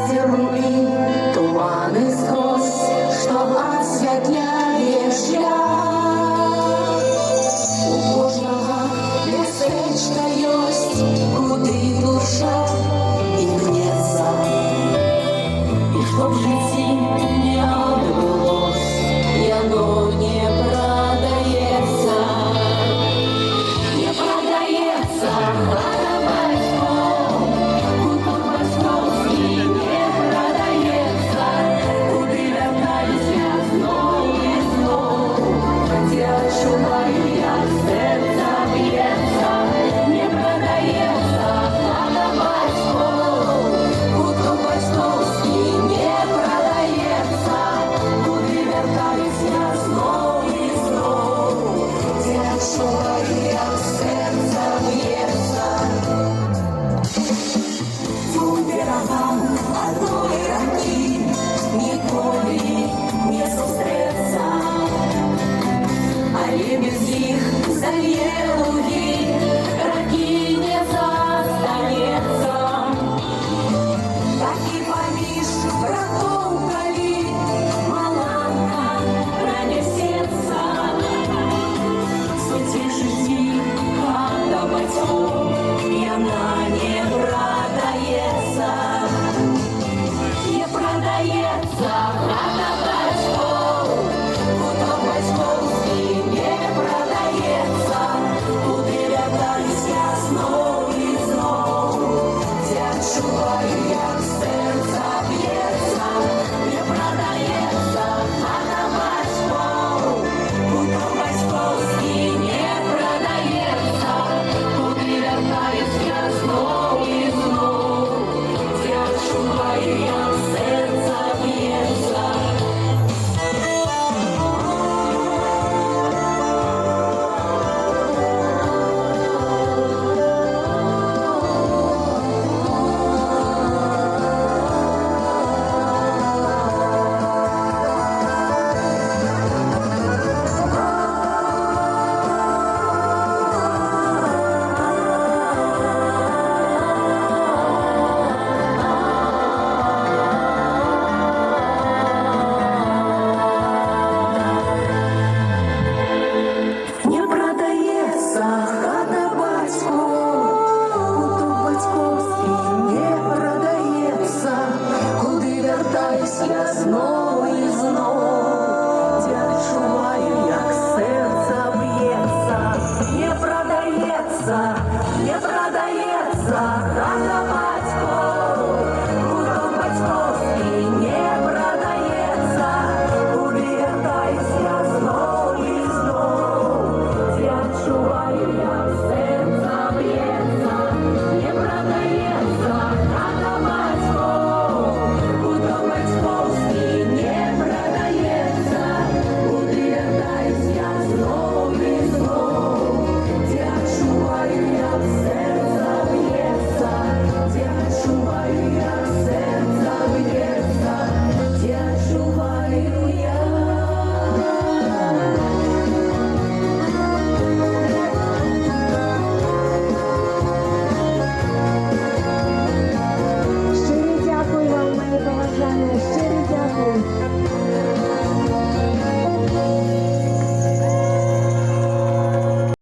земли туманы сквозь, что освятляє шлях. У кожного містечка ёсць, куди душа імкнецца, і чтоб в житті не отбылось, яно не продається. Не продається хата батьков, куток батьківський не продається, куди вертаюся знов і знов, я чуваю, як серце б'ється. Не продається хата батьков, куток батьківський не продається, куди вертаюся знов і знов, я чуваю, як серце б'ється. Цю берегам одної раки ніколи не зустріться, але без їх залє луги, раки не застанеться. Так і поміж братов калі маланка пронесеться, суті житті хата батьков, яна не продається. Не продається хата батьков, куток батьківський не продається, куди вертаюся знов і знов, я чуваю, як серце б'ється. Не продається хата батьков, куток батьківський не продається, куди вертаюся знов і знов, я чуваю, як серце б'ється. Не продається хата батьков, куток батьківський не продається, куди вертаюсь я знов.